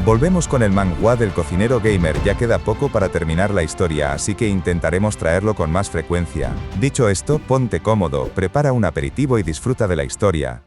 Volvemos con el manhwa del cocinero gamer, ya queda poco para terminar la historia, así que intentaremos traerlo con más frecuencia. Dicho esto, ponte cómodo, prepara un aperitivo y disfruta de la historia.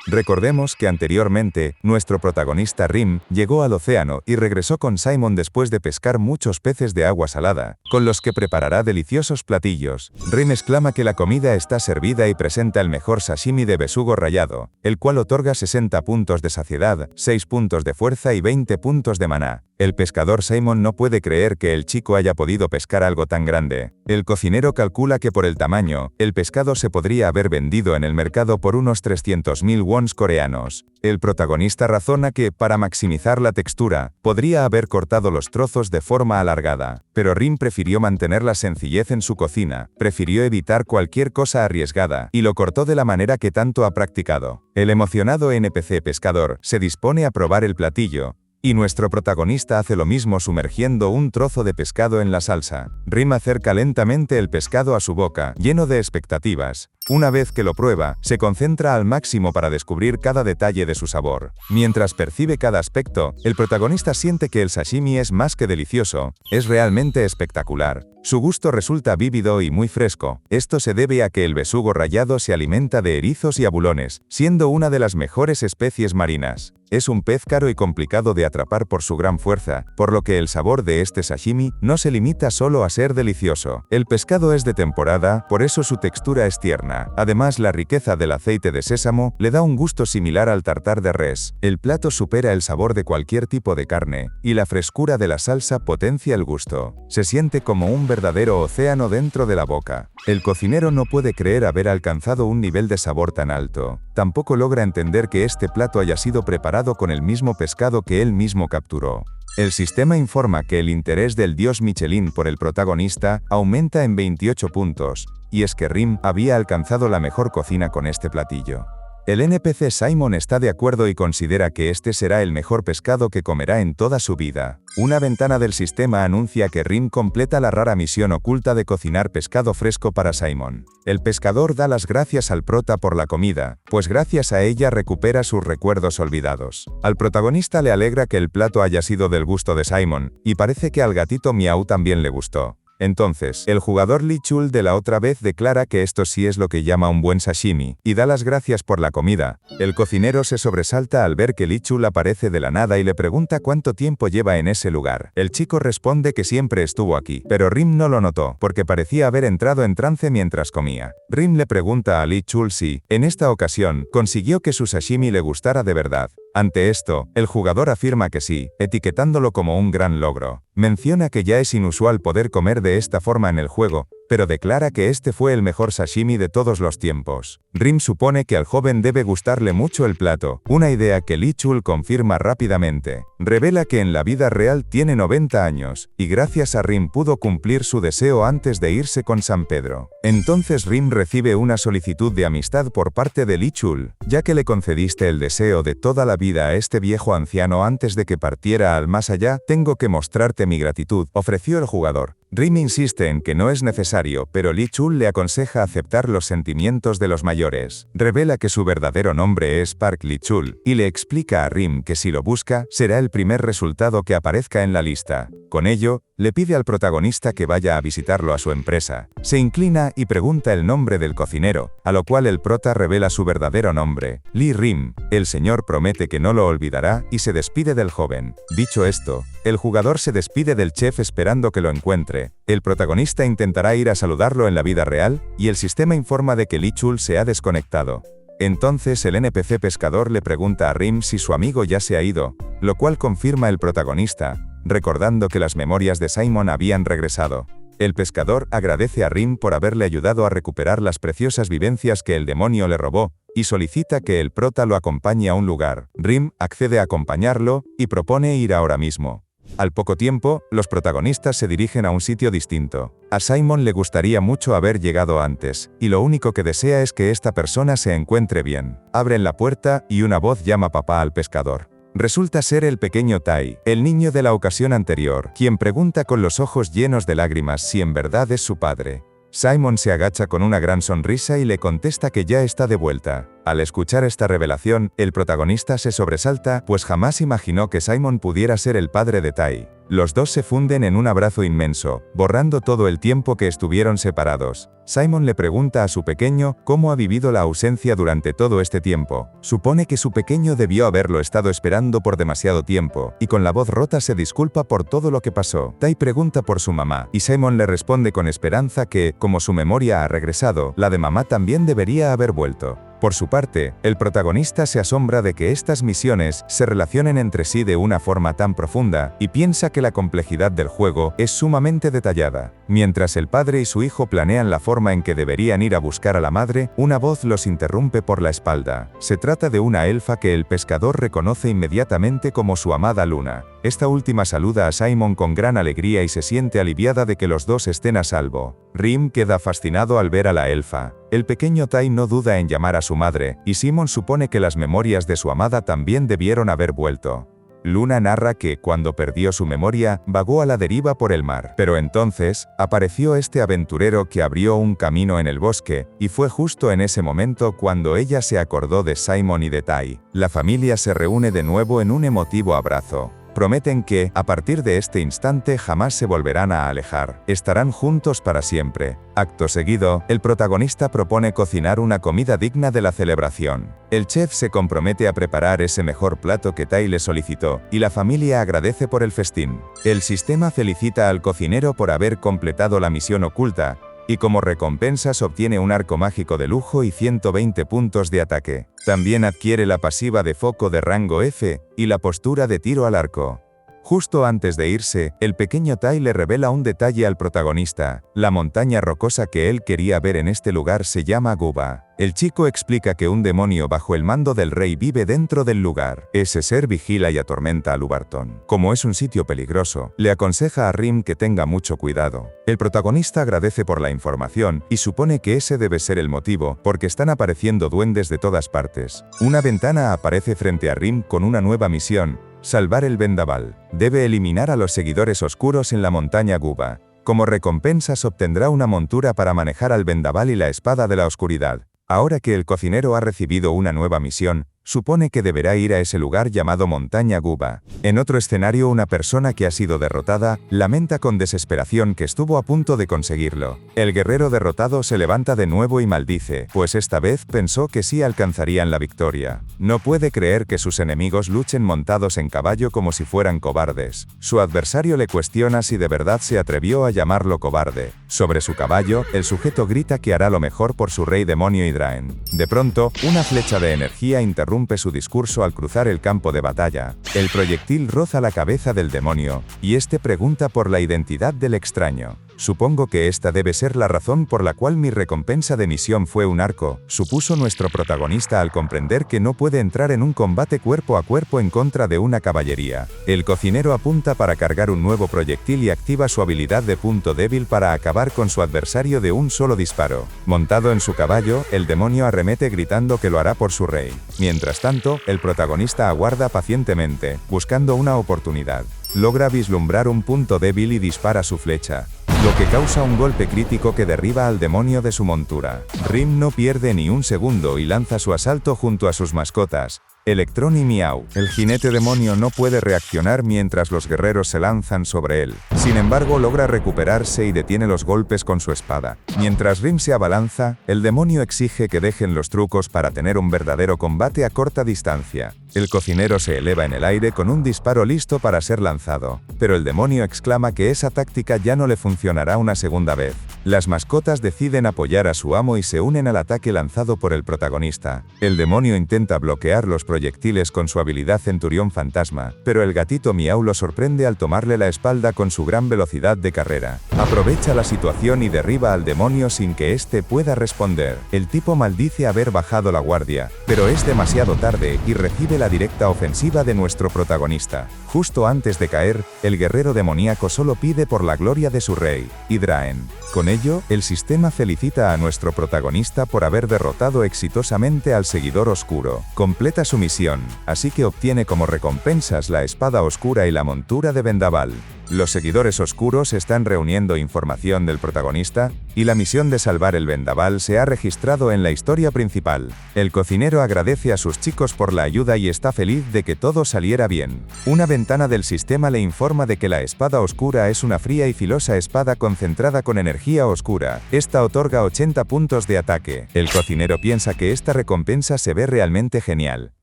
Recordemos que anteriormente, nuestro protagonista Rim llegó al océano y regresó con Simon después de pescar muchos peces de agua salada, con los que preparará deliciosos platillos. Rim exclama que la comida está servida y presenta el mejor sashimi de besugo rallado, el cual otorga 60 puntos de saciedad, 6 puntos de fuerza y 20 puntos de maná. El pescador Simon no puede creer que el chico haya podido pescar algo tan grande. El cocinero calcula que por el tamaño, el pescado se podría haber vendido en el mercado por unos 300.000 wons coreanos. El protagonista razona que, para maximizar la textura, podría haber cortado los trozos de forma alargada. Pero Rim prefirió mantener la sencillez en su cocina, prefirió evitar cualquier cosa arriesgada, y lo cortó de la manera que tanto ha practicado. El emocionado NPC pescador se dispone a probar el platillo, y nuestro protagonista hace lo mismo sumergiendo un trozo de pescado en la salsa. Rim acerca lentamente el pescado a su boca, lleno de expectativas. Una vez que lo prueba, se concentra al máximo para descubrir cada detalle de su sabor. Mientras percibe cada aspecto, el protagonista siente que el sashimi es más que delicioso, es realmente espectacular. Su gusto resulta vívido y muy fresco. Esto se debe a que el besugo rallado se alimenta de erizos y abulones, siendo una de las mejores especies marinas. Es un pez caro y complicado de atrapar por su gran fuerza, por lo que el sabor de este sashimi no se limita solo a ser delicioso. El pescado es de temporada, por eso su textura es tierna. Además, la riqueza del aceite de sésamo le da un gusto similar al tartar de res. El plato supera el sabor de cualquier tipo de carne, y la frescura de la salsa potencia el gusto. Se siente como un verdadero océano dentro de la boca. El cocinero no puede creer haber alcanzado un nivel de sabor tan alto. Tampoco logra entender que este plato haya sido preparado con el mismo pescado que él mismo capturó. El sistema informa que el interés del dios Michelin por el protagonista aumenta en 28 puntos, y es que Rim había alcanzado la mejor cocina con este platillo. El NPC Simon está de acuerdo y considera que este será el mejor pescado que comerá en toda su vida. Una ventana del sistema anuncia que Rim completa la rara misión oculta de cocinar pescado fresco para Simon. El pescador da las gracias al prota por la comida, pues gracias a ella recupera sus recuerdos olvidados. Al protagonista le alegra que el plato haya sido del gusto de Simon, y parece que al gatito Miau también le gustó. Entonces, el jugador Lee Chul de la otra vez declara que esto sí es lo que llama un buen sashimi, y da las gracias por la comida. El cocinero se sobresalta al ver que Lee Chul aparece de la nada y le pregunta cuánto tiempo lleva en ese lugar. El chico responde que siempre estuvo aquí, pero Rim no lo notó, porque parecía haber entrado en trance mientras comía. Rim le pregunta a Lee Chul si, en esta ocasión, consiguió que su sashimi le gustara de verdad. Ante esto, el jugador afirma que sí, etiquetándolo como un gran logro. Menciona que ya es inusual poder comer de esta forma en el juego, pero declara que este fue el mejor sashimi de todos los tiempos. Rim supone que al joven debe gustarle mucho el plato, una idea que Lee Chul confirma rápidamente. Revela que en la vida real tiene 90 años, y gracias a Rim pudo cumplir su deseo antes de irse con San Pedro. Entonces Rim recibe una solicitud de amistad por parte de Lee Chul, ya que le concediste el deseo de toda la vida a este viejo anciano antes de que partiera al más allá, tengo que mostrarte mi gratitud, ofreció el jugador. Rim insiste en que no es necesario, pero Lee Chul le aconseja aceptar los sentimientos de los mayores. Revela que su verdadero nombre es Park Lee Chul, y le explica a Rim que si lo busca, será el primer resultado que aparezca en la lista. Con ello, le pide al protagonista que vaya a visitarlo a su empresa. Se inclina y pregunta el nombre del cocinero, a lo cual el prota revela su verdadero nombre, Lee Rim. El señor promete que no lo olvidará y se despide del joven. Dicho esto, el jugador se despide del chef esperando que lo encuentre. El protagonista intentará ir a saludarlo en la vida real, y el sistema informa de que Lee Chul se ha desconectado. Entonces el NPC pescador le pregunta a Rim si su amigo ya se ha ido, lo cual confirma el protagonista, recordando que las memorias de Simon habían regresado. El pescador agradece a Rim por haberle ayudado a recuperar las preciosas vivencias que el demonio le robó, y solicita que el prota lo acompañe a un lugar. Rim accede a acompañarlo, y propone ir ahora mismo. Al poco tiempo, los protagonistas se dirigen a un sitio distinto. A Simon le gustaría mucho haber llegado antes, y lo único que desea es que esta persona se encuentre bien. Abren la puerta, y una voz llama papá al pescador. Resulta ser el pequeño Tai, el niño de la ocasión anterior, quien pregunta con los ojos llenos de lágrimas si en verdad es su padre. Simon se agacha con una gran sonrisa y le contesta que ya está de vuelta. Al escuchar esta revelación, el protagonista se sobresalta, pues jamás imaginó que Simon pudiera ser el padre de Tai. Los dos se funden en un abrazo inmenso, borrando todo el tiempo que estuvieron separados. Simon le pregunta a su pequeño cómo ha vivido la ausencia durante todo este tiempo. Supone que su pequeño debió haberlo estado esperando por demasiado tiempo, y con la voz rota se disculpa por todo lo que pasó. Tai pregunta por su mamá, y Simon le responde con esperanza que, como su memoria ha regresado, la de mamá también debería haber vuelto. Por su parte, el protagonista se asombra de que estas misiones se relacionen entre sí de una forma tan profunda, y piensa que la complejidad del juego es sumamente detallada. Mientras el padre y su hijo planean la forma en que deberían ir a buscar a la madre, una voz los interrumpe por la espalda. Se trata de una elfa que el pescador reconoce inmediatamente como su amada Luna. Esta última saluda a Simon con gran alegría y se siente aliviada de que los dos estén a salvo. Rim queda fascinado al ver a la elfa. El pequeño Tai no duda en llamar a su madre, y Simon supone que las memorias de su amada también debieron haber vuelto. Luna narra que, cuando perdió su memoria, vagó a la deriva por el mar. Pero entonces, apareció este aventurero que abrió un camino en el bosque, y fue justo en ese momento cuando ella se acordó de Simon y de Tai. La familia se reúne de nuevo en un emotivo abrazo. Prometen que, a partir de este instante jamás se volverán a alejar. Estarán juntos para siempre. Acto seguido, el protagonista propone cocinar una comida digna de la celebración. El chef se compromete a preparar ese mejor plato que Tai le solicitó, y la familia agradece por el festín. El sistema felicita al cocinero por haber completado la misión oculta, y como recompensas obtiene un arco mágico de lujo y 120 puntos de ataque. También adquiere la pasiva de foco de rango F, y la postura de tiro al arco. Justo antes de irse, el pequeño Tai le revela un detalle al protagonista. La montaña rocosa que él quería ver en este lugar se llama Guba. El chico explica que un demonio bajo el mando del rey vive dentro del lugar. Ese ser vigila y atormenta a Lubarton. Como es un sitio peligroso, le aconseja a Rim que tenga mucho cuidado. El protagonista agradece por la información y supone que ese debe ser el motivo, porque están apareciendo duendes de todas partes. Una ventana aparece frente a Rim con una nueva misión: salvar el vendaval. Debe eliminar a los seguidores oscuros en la montaña Guba. Como recompensas obtendrá una montura para manejar al vendaval y la espada de la oscuridad. Ahora que el cocinero ha recibido una nueva misión, supone que deberá ir a ese lugar llamado Montaña Guba. En otro escenario, una persona que ha sido derrotada lamenta con desesperación que estuvo a punto de conseguirlo. El guerrero derrotado se levanta de nuevo y maldice, pues esta vez pensó que sí alcanzarían la victoria. No puede creer que sus enemigos luchen montados en caballo como si fueran cobardes. Su adversario le cuestiona si de verdad se atrevió a llamarlo cobarde. Sobre su caballo, el sujeto grita que hará lo mejor por su rey demonio Hydraen. De pronto, una flecha de energía interrumpe su discurso al cruzar el campo de batalla. El proyectil roza la cabeza del demonio, y este pregunta por la identidad del extraño. Supongo que esta debe ser la razón por la cual mi recompensa de misión fue un arco, supuso nuestro protagonista al comprender que no puede entrar en un combate cuerpo a cuerpo en contra de una caballería. El cocinero apunta para cargar un nuevo proyectil y activa su habilidad de punto débil para acabar con su adversario de un solo disparo. Montado en su caballo, el demonio arremete gritando que lo hará por su rey. Mientras tanto, el protagonista aguarda pacientemente, buscando una oportunidad. Logra vislumbrar un punto débil y dispara su flecha, lo que causa un golpe crítico que derriba al demonio de su montura. Rim no pierde ni un segundo y lanza su asalto junto a sus mascotas, Electrón y Miau. El jinete demonio no puede reaccionar mientras los guerreros se lanzan sobre él. Sin embargo, logra recuperarse y detiene los golpes con su espada. Mientras Rim se abalanza, el demonio exige que dejen los trucos para tener un verdadero combate a corta distancia. El cocinero se eleva en el aire con un disparo listo para ser lanzado, pero el demonio exclama que esa táctica ya no le funcionará una segunda vez. Las mascotas deciden apoyar a su amo y se unen al ataque lanzado por el protagonista. El demonio intenta bloquear los proyectiles con su habilidad Centurión Fantasma, pero el gatito Miau lo sorprende al tomarle la espalda con su gran velocidad de carrera. Aprovecha la situación y derriba al demonio sin que éste pueda responder. El tipo maldice haber bajado la guardia, pero es demasiado tarde y recibe la directa ofensiva de nuestro protagonista. Justo antes de caer, el guerrero demoníaco solo pide por la gloria de su rey, Hydraen. Con ello, el sistema felicita a nuestro protagonista por haber derrotado exitosamente al seguidor oscuro. Completa su misión, así que obtiene como recompensas la espada oscura y la montura de vendaval. Los seguidores oscuros están reuniendo información del protagonista, y la misión de salvar el vendaval se ha registrado en la historia principal. El cocinero agradece a sus chicos por la ayuda y está feliz de que todo saliera bien. Una ventana del sistema le informa de que la espada oscura es una fría y filosa espada concentrada con energía oscura. Esta otorga 80 puntos de ataque. El cocinero piensa que esta recompensa se ve realmente genial.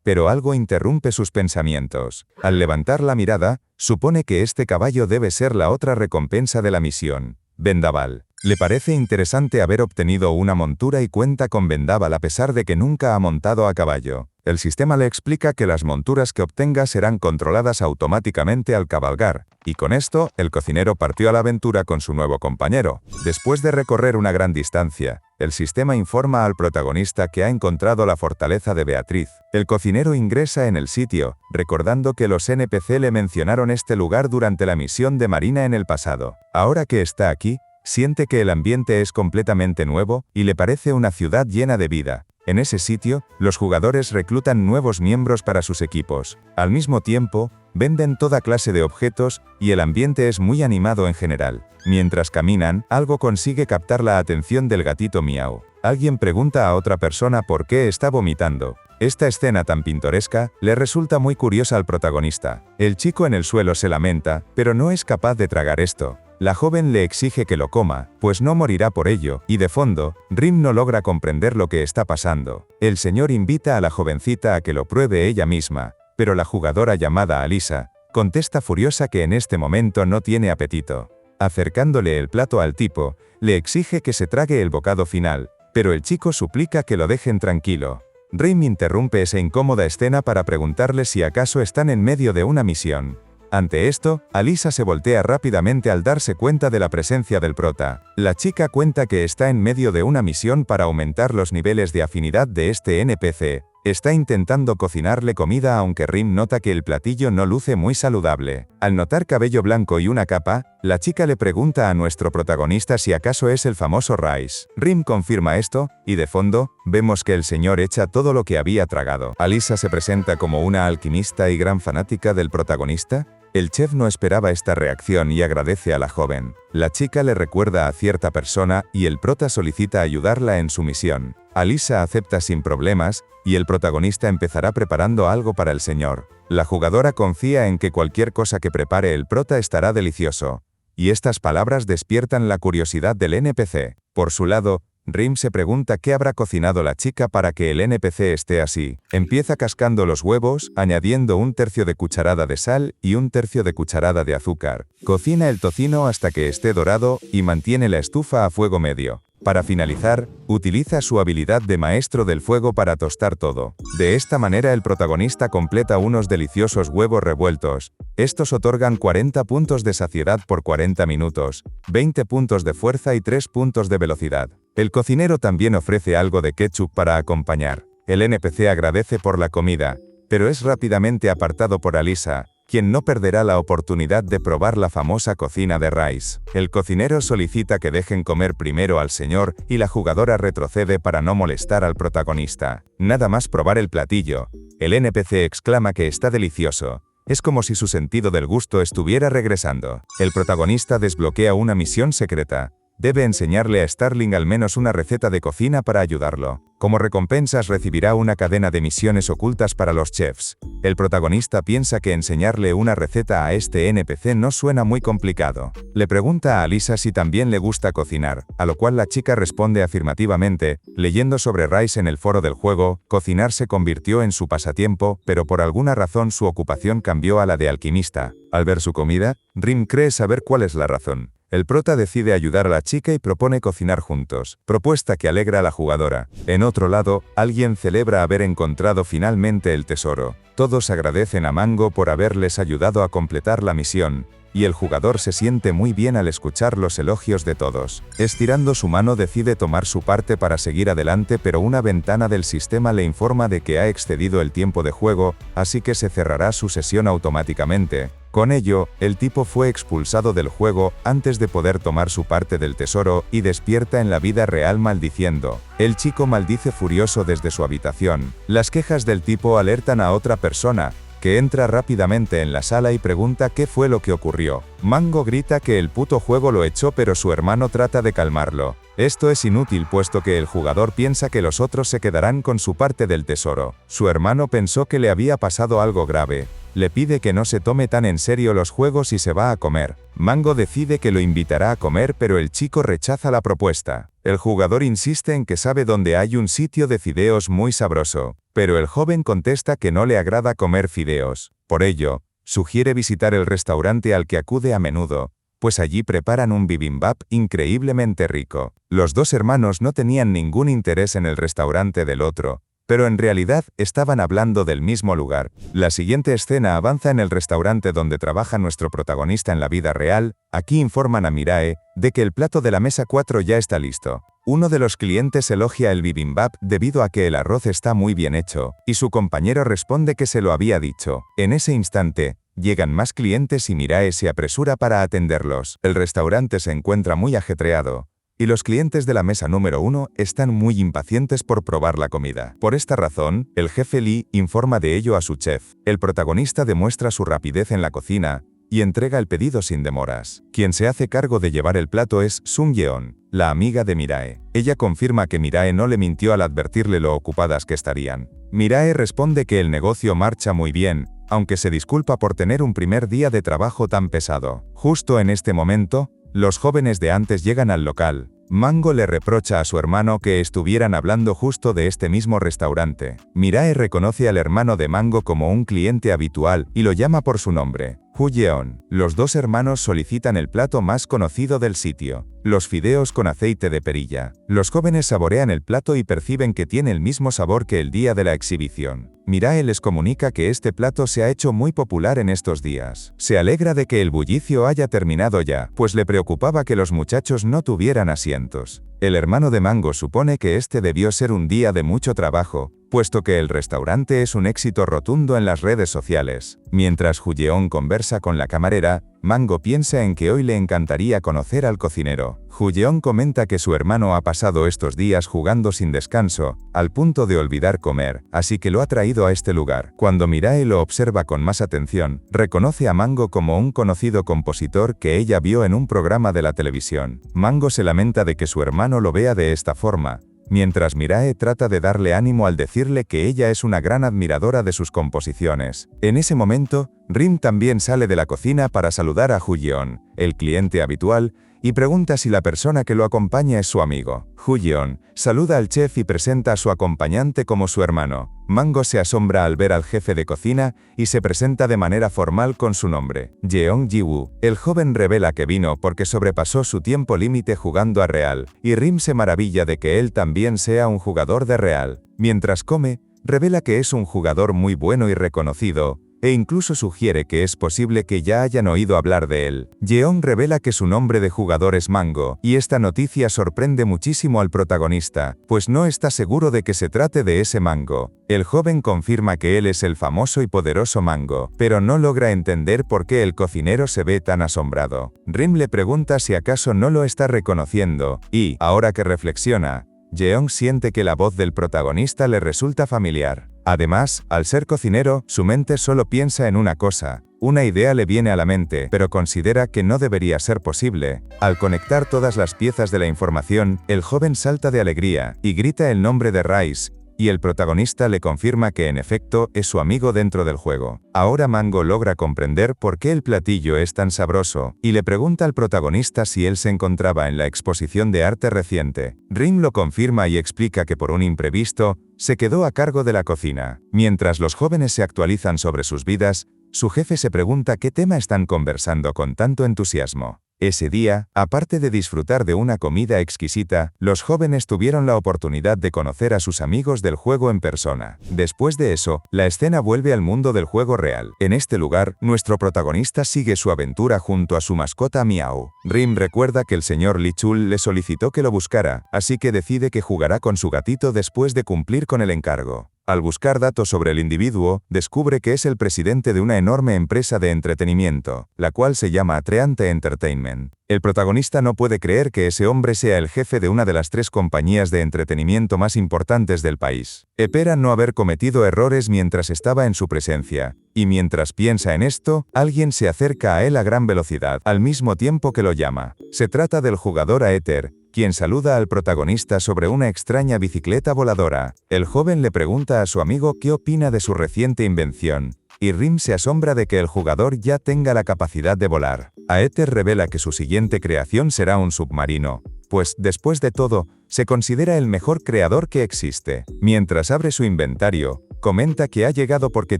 Pero algo interrumpe sus pensamientos. Al levantar la mirada, supone que este caballo debe ser la otra recompensa de la misión. Vendaval. Le parece interesante haber obtenido una montura y cuenta con Vendaval a pesar de que nunca ha montado a caballo. El sistema le explica que las monturas que obtenga serán controladas automáticamente al cabalgar, y con esto, el cocinero partió a la aventura con su nuevo compañero. Después de recorrer una gran distancia, el sistema informa al protagonista que ha encontrado la fortaleza de Beatriz. El cocinero ingresa en el sitio, recordando que los NPC le mencionaron este lugar durante la misión de Marina en el pasado. Ahora que está aquí, siente que el ambiente es completamente nuevo, y le parece una ciudad llena de vida. En ese sitio, los jugadores reclutan nuevos miembros para sus equipos. Al mismo tiempo, venden toda clase de objetos, y el ambiente es muy animado en general. Mientras caminan, algo consigue captar la atención del gatito Miau. Alguien pregunta a otra persona por qué está vomitando. Esta escena tan pintoresca le resulta muy curiosa al protagonista. El chico en el suelo se lamenta, pero no es capaz de tragar esto. La joven le exige que lo coma, pues no morirá por ello, y de fondo, Rim no logra comprender lo que está pasando. El señor invita a la jovencita a que lo pruebe ella misma, pero la jugadora llamada Alisa contesta furiosa que en este momento no tiene apetito. Acercándole el plato al tipo, le exige que se trague el bocado final, pero el chico suplica que lo dejen tranquilo. Rim interrumpe esa incómoda escena para preguntarle si acaso están en medio de una misión. Ante esto, Alisa se voltea rápidamente al darse cuenta de la presencia del prota. La chica cuenta que está en medio de una misión para aumentar los niveles de afinidad de este NPC. Está intentando cocinarle comida aunque Rim nota que el platillo no luce muy saludable. Al notar cabello blanco y una capa, la chica le pregunta a nuestro protagonista si acaso es el famoso Rice. Rim confirma esto, y de fondo, vemos que el señor echa todo lo que había tragado. Alisa se presenta como una alquimista y gran fanática del protagonista. El chef no esperaba esta reacción y agradece a la joven. La chica le recuerda a cierta persona y el prota solicita ayudarla en su misión. Alisa acepta sin problemas, y el protagonista empezará preparando algo para el señor. La jugadora confía en que cualquier cosa que prepare el prota estará delicioso. Y estas palabras despiertan la curiosidad del NPC. Por su lado, Rim se pregunta qué habrá cocinado la chica para que el NPC esté así. Empieza cascando los huevos, añadiendo 1/3 de cucharada de sal y 1/3 de cucharada de azúcar. Cocina el tocino hasta que esté dorado y mantiene la estufa a fuego medio. Para finalizar, utiliza su habilidad de maestro del fuego para tostar todo. De esta manera el protagonista completa unos deliciosos huevos revueltos. Estos otorgan 40 puntos de saciedad por 40 minutos, 20 puntos de fuerza y 3 puntos de velocidad. El cocinero también ofrece algo de ketchup para acompañar. El NPC agradece por la comida, pero es rápidamente apartado por Alisa, quien no perderá la oportunidad de probar la famosa cocina de Rice. El cocinero solicita que dejen comer primero al señor y la jugadora retrocede para no molestar al protagonista. Nada más probar el platillo, el NPC exclama que está delicioso. Es como si su sentido del gusto estuviera regresando. El protagonista desbloquea una misión secreta. Debe enseñarle a Starling al menos una receta de cocina para ayudarlo. Como recompensas recibirá una cadena de misiones ocultas para los chefs. El protagonista piensa que enseñarle una receta a este NPC no suena muy complicado. Le pregunta a Alisa si también le gusta cocinar, a lo cual la chica responde afirmativamente. Leyendo sobre Rice en el foro del juego, cocinar se convirtió en su pasatiempo, pero por alguna razón su ocupación cambió a la de alquimista. Al ver su comida, Rim cree saber cuál es la razón. El prota decide ayudar a la chica y propone cocinar juntos, propuesta que alegra a la jugadora. En otro lado, alguien celebra haber encontrado finalmente el tesoro. Todos agradecen a Mango por haberles ayudado a completar la misión, y el jugador se siente muy bien al escuchar los elogios de todos. Estirando su mano decide tomar su parte para seguir adelante, pero una ventana del sistema le informa de que ha excedido el tiempo de juego, así que se cerrará su sesión automáticamente. Con ello, el tipo fue expulsado del juego antes de poder tomar su parte del tesoro y despierta en la vida real maldiciendo. El chico maldice furioso desde su habitación. Las quejas del tipo alertan a otra persona, que entra rápidamente en la sala y pregunta qué fue lo que ocurrió. Mango grita que el puto juego lo echó, pero su hermano trata de calmarlo. Esto es inútil puesto que el jugador piensa que los otros se quedarán con su parte del tesoro. Su hermano pensó que le había pasado algo grave. Le pide que no se tome tan en serio los juegos y se va a comer. Mango decide que lo invitará a comer, pero el chico rechaza la propuesta. El jugador insiste en que sabe dónde hay un sitio de fideos muy sabroso, pero el joven contesta que no le agrada comer fideos. Por ello, sugiere visitar el restaurante al que acude a menudo, pues allí preparan un bibimbap increíblemente rico. Los dos hermanos no tenían ningún interés en el restaurante del otro, pero en realidad estaban hablando del mismo lugar. La siguiente escena avanza en el restaurante donde trabaja nuestro protagonista en la vida real. Aquí informan a Mirae de que el plato de la mesa 4 ya está listo. Uno de los clientes elogia el bibimbap debido a que el arroz está muy bien hecho, y su compañero responde que se lo había dicho. En ese instante, llegan más clientes y Mirae se apresura para atenderlos. El restaurante se encuentra muy ajetreado, y los clientes de la mesa número 1 están muy impacientes por probar la comida. Por esta razón, el jefe Lee informa de ello a su chef. El protagonista demuestra su rapidez en la cocina y entrega el pedido sin demoras. Quien se hace cargo de llevar el plato es Sung Yeon, la amiga de Mirae. Ella confirma que Mirae no le mintió al advertirle lo ocupadas que estarían. Mirae responde que el negocio marcha muy bien, aunque se disculpa por tener un primer día de trabajo tan pesado. Justo en este momento, los jóvenes de antes llegan al local. Mango le reprocha a su hermano que estuvieran hablando justo de este mismo restaurante. Mirae reconoce al hermano de Mango como un cliente habitual y lo llama por su nombre, Hu Yeon. Los dos hermanos solicitan el plato más conocido del sitio, los fideos con aceite de perilla. Los jóvenes saborean el plato y perciben que tiene el mismo sabor que el día de la exhibición. Mirae les comunica que este plato se ha hecho muy popular en estos días. Se alegra de que el bullicio haya terminado ya, pues le preocupaba que los muchachos no tuvieran asientos. El hermano de Mango supone que este debió ser un día de mucho trabajo, puesto que el restaurante es un éxito rotundo en las redes sociales. Mientras Hu Yeon conversa con la camarera, Mango piensa en que hoy le encantaría conocer al cocinero. Hu Yeon comenta que su hermano ha pasado estos días jugando sin descanso, al punto de olvidar comer, así que lo ha traído a este lugar. Cuando Mirae lo observa con más atención, reconoce a Mango como un conocido compositor que ella vio en un programa de la televisión. Mango se lamenta de que su hermano lo vea de esta forma, mientras Mirae trata de darle ánimo al decirle que ella es una gran admiradora de sus composiciones. En ese momento, Rim también sale de la cocina para saludar a Hu Yeon, el cliente habitual, y pregunta si la persona que lo acompaña es su amigo. Hu Yeon saluda al chef y presenta a su acompañante como su hermano. Mango se asombra al ver al jefe de cocina y se presenta de manera formal con su nombre, Jeong Ji-woo. El joven revela que vino porque sobrepasó su tiempo límite jugando a Real, y Rim se maravilla de que él también sea un jugador de Real. Mientras come, revela que es un jugador muy bueno y reconocido, e incluso sugiere que es posible que ya hayan oído hablar de él. Jeong revela que su nombre de jugador es Mango, y esta noticia sorprende muchísimo al protagonista, pues no está seguro de que se trate de ese Mango. El joven confirma que él es el famoso y poderoso Mango, pero no logra entender por qué el cocinero se ve tan asombrado. Rim le pregunta si acaso no lo está reconociendo, y, ahora que reflexiona, Jeong siente que la voz del protagonista le resulta familiar. Además, al ser cocinero, su mente solo piensa en una cosa. Una idea le viene a la mente, pero considera que no debería ser posible. Al conectar todas las piezas de la información, el joven salta de alegría y grita el nombre de Rice, y el protagonista le confirma que en efecto es su amigo dentro del juego. Ahora Mango logra comprender por qué el platillo es tan sabroso, y le pregunta al protagonista si él se encontraba en la exposición de arte reciente. Rim lo confirma y explica que por un imprevisto, se quedó a cargo de la cocina. Mientras los jóvenes se actualizan sobre sus vidas, su jefe se pregunta qué tema están conversando con tanto entusiasmo. Ese día, aparte de disfrutar de una comida exquisita, los jóvenes tuvieron la oportunidad de conocer a sus amigos del juego en persona. Después de eso, la escena vuelve al mundo del juego real. En este lugar, nuestro protagonista sigue su aventura junto a su mascota Miau. Rim recuerda que el señor Lee Chul le solicitó que lo buscara, así que decide que jugará con su gatito después de cumplir con el encargo. Al buscar datos sobre el individuo, descubre que es el presidente de una enorme empresa de entretenimiento, la cual se llama Atreante Entertainment. El protagonista no puede creer que ese hombre sea el jefe de una de las 3 compañías de entretenimiento más importantes del país. Espera no haber cometido errores mientras estaba en su presencia. Y mientras piensa en esto, alguien se acerca a él a gran velocidad, al mismo tiempo que lo llama. Se trata del jugador Aether, quien saluda al protagonista sobre una extraña bicicleta voladora. El joven le pregunta a su amigo qué opina de su reciente invención, y Rim se asombra de que el jugador ya tenga la capacidad de volar. Aether revela que su siguiente creación será un submarino, pues, después de todo, se considera el mejor creador que existe. Mientras abre su inventario, comenta que ha llegado porque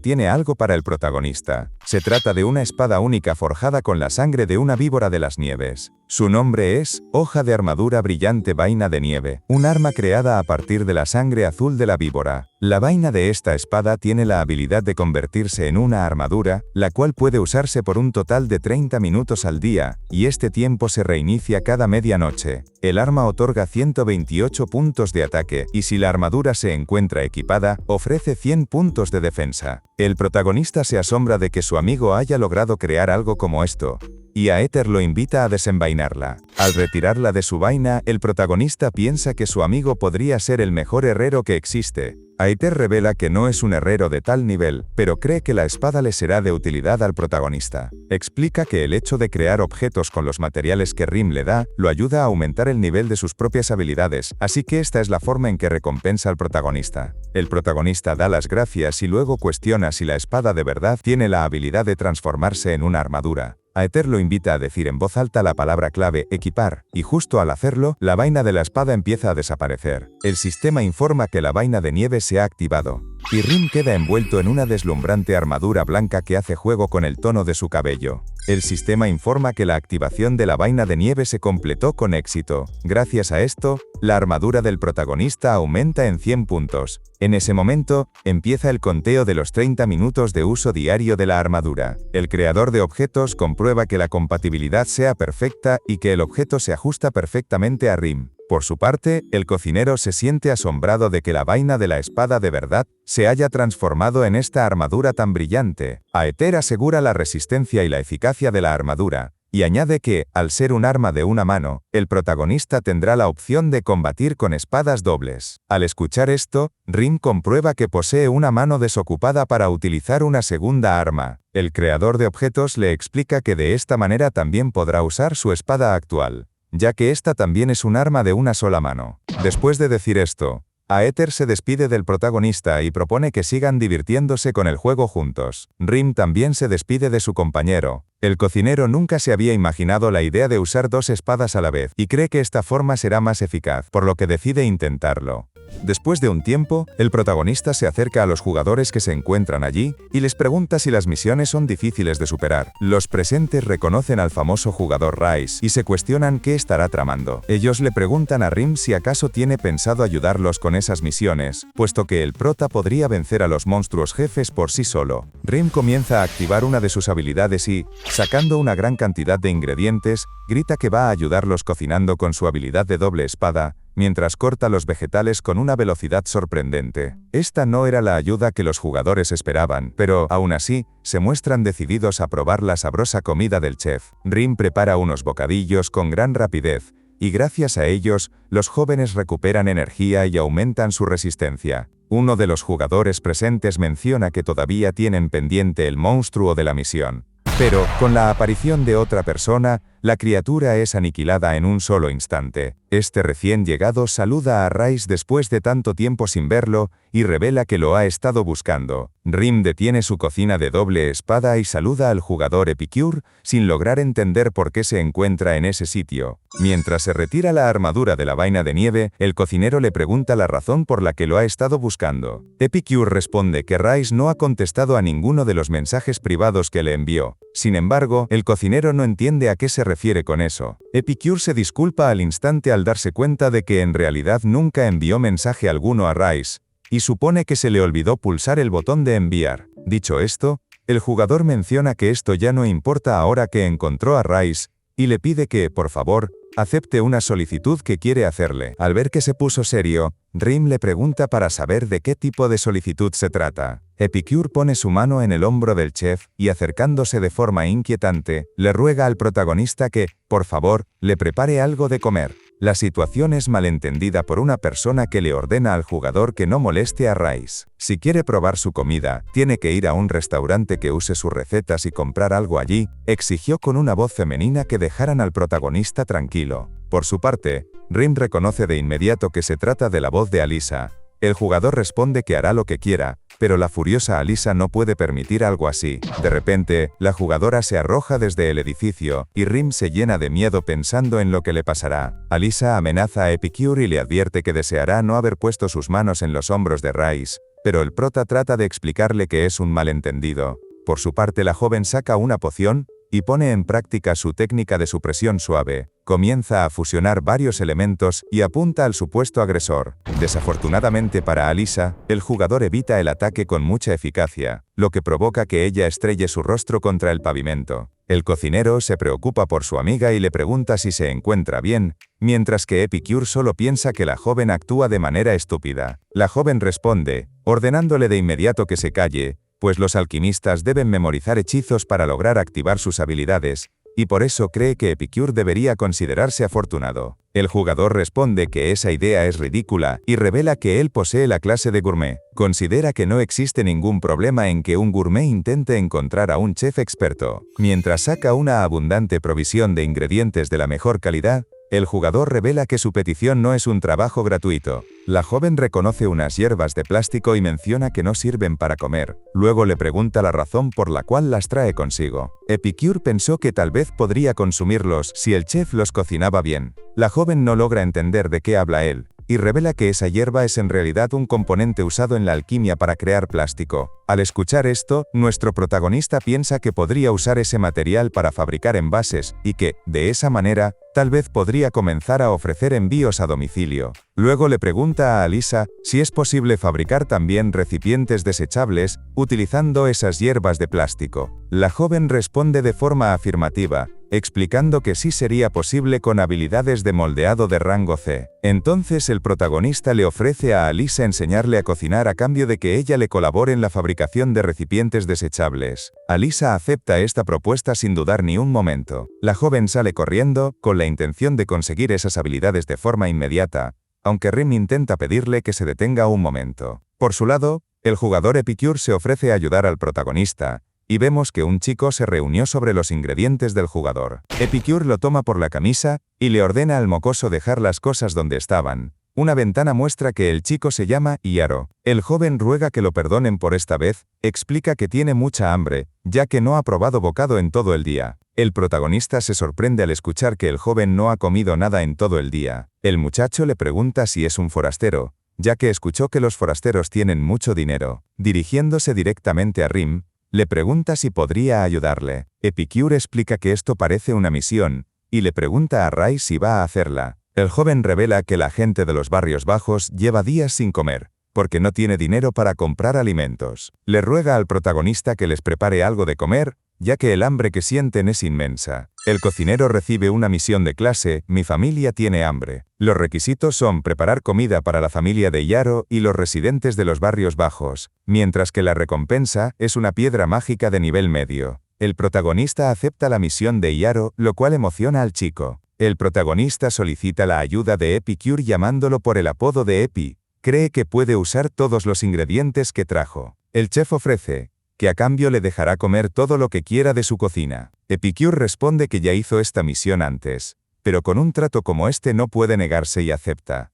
tiene algo para el protagonista. Se trata de una espada única forjada con la sangre de una víbora de las nieves. Su nombre es Hoja de Armadura Brillante Vaina de Nieve, un arma creada a partir de la sangre azul de la víbora. La vaina de esta espada tiene la habilidad de convertirse en una armadura, la cual puede usarse por un total de 30 minutos al día, y este tiempo se reinicia cada medianoche. El arma otorga 128 puntos de ataque, y si la armadura se encuentra equipada, ofrece 100 puntos de defensa. El protagonista se asombra de que su amigo haya logrado crear algo como esto, y Aether lo invita a desenvainarla. Al retirarla de su vaina, el protagonista piensa que su amigo podría ser el mejor herrero que existe. Aether revela que no es un herrero de tal nivel, pero cree que la espada le será de utilidad al protagonista. Explica que el hecho de crear objetos con los materiales que Rim le da, lo ayuda a aumentar el nivel de sus propias habilidades, así que esta es la forma en que recompensa al protagonista. El protagonista da las gracias y luego cuestiona si la espada de verdad tiene la habilidad de transformarse en una armadura. Aether lo invita a decir en voz alta la palabra clave, equipar, y justo al hacerlo, la vaina de la espada empieza a desaparecer. El sistema informa que la vaina de nieve se ha activado, y Rim queda envuelto en una deslumbrante armadura blanca que hace juego con el tono de su cabello. El sistema informa que la activación de la vaina de nieve se completó con éxito. Gracias a esto, la armadura del protagonista aumenta en 100 puntos. En ese momento, empieza el conteo de los 30 minutos de uso diario de la armadura. El creador de objetos comprueba que la compatibilidad sea perfecta y que el objeto se ajusta perfectamente a Rim. Por su parte, el cocinero se siente asombrado de que la vaina de la espada de verdad se haya transformado en esta armadura tan brillante. Aether asegura la resistencia y la eficacia de la armadura, y añade que, al ser un arma de una mano, el protagonista tendrá la opción de combatir con espadas dobles. Al escuchar esto, Rim comprueba que posee una mano desocupada para utilizar una segunda arma. El creador de objetos le explica que de esta manera también podrá usar su espada actual, ya que esta también es un arma de una sola mano. Después de decir esto, Aether se despide del protagonista y propone que sigan divirtiéndose con el juego juntos. Rim también se despide de su compañero. El cocinero nunca se había imaginado la idea de usar 2 espadas a la vez, y cree que esta forma será más eficaz, por lo que decide intentarlo. Después de un tiempo, el protagonista se acerca a los jugadores que se encuentran allí, y les pregunta si las misiones son difíciles de superar. Los presentes reconocen al famoso jugador Rice, y se cuestionan qué estará tramando. Ellos le preguntan a Rim si acaso tiene pensado ayudarlos con esas misiones, puesto que el prota podría vencer a los monstruos jefes por sí solo. Rim comienza a activar una de sus habilidades y, sacando una gran cantidad de ingredientes, grita que va a ayudarlos cocinando con su habilidad de doble espada, mientras corta los vegetales con una velocidad sorprendente. Esta no era la ayuda que los jugadores esperaban, pero, aún así, se muestran decididos a probar la sabrosa comida del chef. Rim prepara unos bocadillos con gran rapidez, y gracias a ellos, los jóvenes recuperan energía y aumentan su resistencia. Uno de los jugadores presentes menciona que todavía tienen pendiente el monstruo de la misión. Pero, con la aparición de otra persona, la criatura es aniquilada en un solo instante. Este recién llegado saluda a Rice después de tanto tiempo sin verlo, y revela que lo ha estado buscando. Rim detiene su cocina de doble espada y saluda al jugador Epicure, sin lograr entender por qué se encuentra en ese sitio. Mientras se retira la armadura de la vaina de nieve, el cocinero le pregunta la razón por la que lo ha estado buscando. Epicure responde que Rice no ha contestado a ninguno de los mensajes privados que le envió. Sin embargo, el cocinero no entiende a qué se refiere con eso. Epicure se disculpa al instante al darse cuenta de que en realidad nunca envió mensaje alguno a Rice, y supone que se le olvidó pulsar el botón de enviar. Dicho esto, el jugador menciona que esto ya no importa ahora que encontró a Rice, y le pide que, por favor, acepte una solicitud que quiere hacerle. Al ver que se puso serio, Rim le pregunta para saber de qué tipo de solicitud se trata. Epicure pone su mano en el hombro del chef y, acercándose de forma inquietante, le ruega al protagonista que, por favor, le prepare algo de comer. La situación es malentendida por una persona que le ordena al jugador que no moleste a Rice. Si quiere probar su comida, tiene que ir a un restaurante que use sus recetas y comprar algo allí, exigió con una voz femenina que dejaran al protagonista tranquilo. Por su parte, Rim reconoce de inmediato que se trata de la voz de Alyssa. El jugador responde que hará lo que quiera, pero la furiosa Alyssa no puede permitir algo así. De repente, la jugadora se arroja desde el edificio, y Rim se llena de miedo pensando en lo que le pasará. Alyssa amenaza a Epicure y le advierte que deseará no haber puesto sus manos en los hombros de Rice, pero el prota trata de explicarle que es un malentendido. Por su parte, la joven saca una poción y pone en práctica su técnica de supresión suave. Comienza a fusionar varios elementos y apunta al supuesto agresor. Desafortunadamente para Alyssa, el jugador evita el ataque con mucha eficacia, lo que provoca que ella estrelle su rostro contra el pavimento. El cocinero se preocupa por su amiga y le pregunta si se encuentra bien, mientras que Epicure solo piensa que la joven actúa de manera estúpida. La joven responde, ordenándole de inmediato que se calle, pues los alquimistas deben memorizar hechizos para lograr activar sus habilidades, y por eso cree que Epicure debería considerarse afortunado. El jugador responde que esa idea es ridícula y revela que él posee la clase de gourmet. Considera que no existe ningún problema en que un gourmet intente encontrar a un chef experto. Mientras saca una abundante provisión de ingredientes de la mejor calidad, el jugador revela que su petición no es un trabajo gratuito. La joven reconoce unas hierbas de plástico y menciona que no sirven para comer. Luego le pregunta la razón por la cual las trae consigo. Epicure pensó que tal vez podría consumirlos si el chef los cocinaba bien. La joven no logra entender de qué habla él, y revela que esa hierba es en realidad un componente usado en la alquimia para crear plástico. Al escuchar esto, nuestro protagonista piensa que podría usar ese material para fabricar envases, y que, de esa manera, tal vez podría comenzar a ofrecer envíos a domicilio. Luego le pregunta a Alyssa si es posible fabricar también recipientes desechables, utilizando esas hierbas de plástico. La joven responde de forma afirmativa, explicando que sí sería posible con habilidades de moldeado de rango C. Entonces el protagonista le ofrece a Alyssa enseñarle a cocinar a cambio de que ella le colabore en la fabricación de recipientes desechables. Alyssa acepta esta propuesta sin dudar ni un momento. La joven sale corriendo, con la intención de conseguir esas habilidades de forma inmediata, aunque Rim intenta pedirle que se detenga un momento. Por su lado, el jugador Epicure se ofrece a ayudar al protagonista, y vemos que un chico se reunió sobre los ingredientes del jugador. Epicure lo toma por la camisa y le ordena al mocoso dejar las cosas donde estaban. Una ventana muestra que el chico se llama Iaro. El joven ruega que lo perdonen por esta vez, explica que tiene mucha hambre, ya que no ha probado bocado en todo el día. El protagonista se sorprende al escuchar que el joven no ha comido nada en todo el día. El muchacho le pregunta si es un forastero, ya que escuchó que los forasteros tienen mucho dinero. Dirigiéndose directamente a Rim, le pregunta si podría ayudarle. Epicure explica que esto parece una misión, y le pregunta a Rice si va a hacerla. El joven revela que la gente de los barrios bajos lleva días sin comer, porque no tiene dinero para comprar alimentos. Le ruega al protagonista que les prepare algo de comer, ya que el hambre que sienten es inmensa. El cocinero recibe una misión de clase, mi familia tiene hambre. Los requisitos son preparar comida para la familia de Iaro y los residentes de los barrios bajos, mientras que la recompensa es una piedra mágica de nivel medio. El protagonista acepta la misión de Iaro, lo cual emociona al chico. El protagonista solicita la ayuda de Epicure llamándolo por el apodo de Epi. Cree que puede usar todos los ingredientes que trajo. El chef ofrece que a cambio le dejará comer todo lo que quiera de su cocina. Epicure responde que ya hizo esta misión antes, pero con un trato como este no puede negarse y acepta.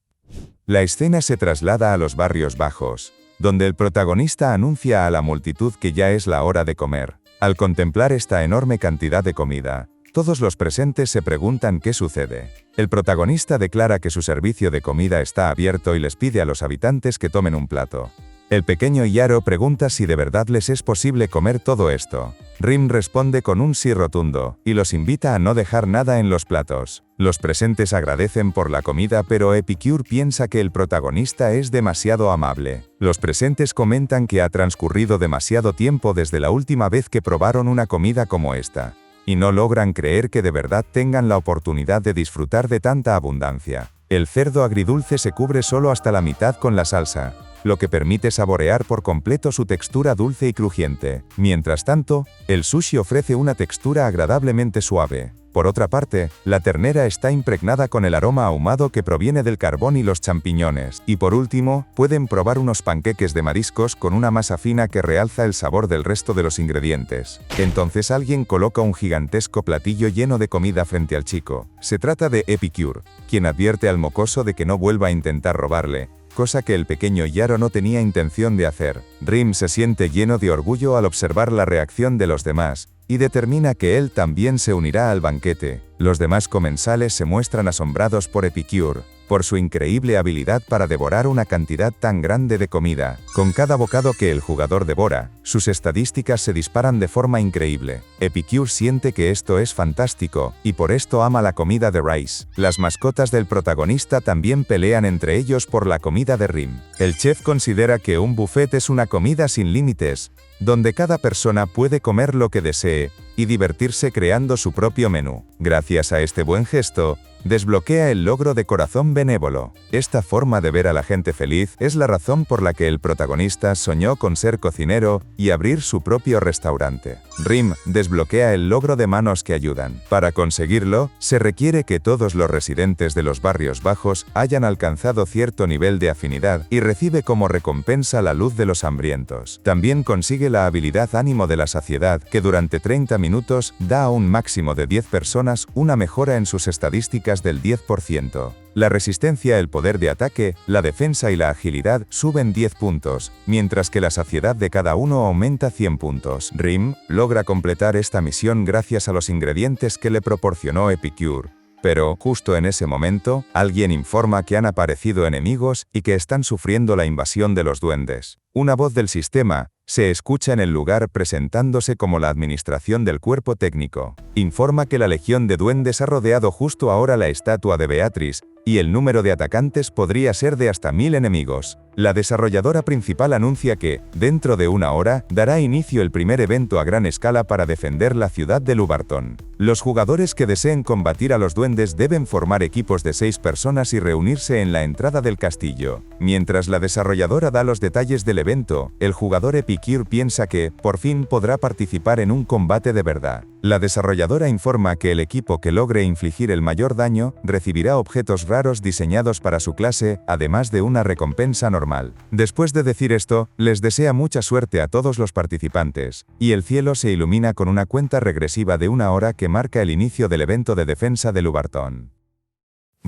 La escena se traslada a los barrios bajos, donde el protagonista anuncia a la multitud que ya es la hora de comer. Al contemplar esta enorme cantidad de comida, todos los presentes se preguntan qué sucede. El protagonista declara que su servicio de comida está abierto y les pide a los habitantes que tomen un plato. El pequeño Iaro pregunta si de verdad les es posible comer todo esto. Rim responde con un sí rotundo, y los invita a no dejar nada en los platos. Los presentes agradecen por la comida, pero Epicure piensa que el protagonista es demasiado amable. Los presentes comentan que ha transcurrido demasiado tiempo desde la última vez que probaron una comida como esta. y no logran creer que de verdad tengan la oportunidad de disfrutar de tanta abundancia. El cerdo agridulce se cubre solo hasta la mitad con la salsa, lo que permite saborear por completo su textura dulce y crujiente. Mientras tanto, el sushi ofrece una textura agradablemente suave. Por otra parte, la ternera está impregnada con el aroma ahumado que proviene del carbón y los champiñones. Y por último, pueden probar unos panqueques de mariscos con una masa fina que realza el sabor del resto de los ingredientes. Entonces alguien coloca un gigantesco platillo lleno de comida frente al chico. Se trata de Epicure, quien advierte al mocoso de que no vuelva a intentar robarle, cosa que el pequeño Yaro no tenía intención de hacer. Rim se siente lleno de orgullo al observar la reacción de los demás, y determina que él también se unirá al banquete. Los demás comensales se muestran asombrados por Epicure, por su increíble habilidad para devorar una cantidad tan grande de comida. Con cada bocado que el jugador devora, sus estadísticas se disparan de forma increíble. Epicure siente que esto es fantástico, y por esto ama la comida de Rice. Las mascotas del protagonista también pelean entre ellos por la comida de Rim. El chef considera que un buffet es una comida sin límites, donde cada persona puede comer lo que desee y divertirse creando su propio menú. Gracias a este buen gesto, desbloquea el logro de corazón benévolo. Esta forma de ver a la gente feliz es la razón por la que el protagonista soñó con ser cocinero y abrir su propio restaurante. Rim desbloquea el logro de manos que ayudan. Para conseguirlo, se requiere que todos los residentes de los barrios bajos hayan alcanzado cierto nivel de afinidad y recibe como recompensa la luz de los hambrientos. También consigue la habilidad ánimo de la saciedad, que durante 30 minutos da a un máximo de 10 personas una mejora en sus estadísticas del 10%. La resistencia, el poder de ataque, la defensa y la agilidad suben 10 puntos, mientras que la saciedad de cada uno aumenta 100 puntos. Rim logra completar esta misión gracias a los ingredientes que le proporcionó Epicure. Pero, justo en ese momento, alguien informa que han aparecido enemigos y que están sufriendo la invasión de los duendes. Una voz del sistema se escucha en el lugar presentándose como la administración del cuerpo técnico. Informa que la legión de duendes ha rodeado justo ahora la estatua de Beatrice, y el número de atacantes podría ser de hasta 1000 enemigos. La desarrolladora principal anuncia que, dentro de una hora, dará inicio el primer evento a gran escala para defender la ciudad de Lubarton. Los jugadores que deseen combatir a los duendes deben formar equipos de 6 personas y reunirse en la entrada del castillo. Mientras la desarrolladora da los detalles del evento, el jugador Epicure piensa que, por fin, podrá participar en un combate de verdad. La desarrolladora informa que el equipo que logre infligir el mayor daño recibirá objetos raros diseñados para su clase, además de una recompensa normal. Después de decir esto, les desea mucha suerte a todos los participantes, y el cielo se ilumina con una cuenta regresiva de 1 hora que marca el inicio del evento de defensa de Lubarton.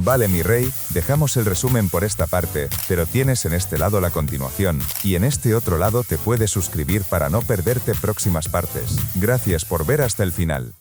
Vale, mi rey, dejamos el resumen por esta parte, pero tienes en este lado la continuación, y en este otro lado te puedes suscribir para no perderte próximas partes. Gracias por ver hasta el final.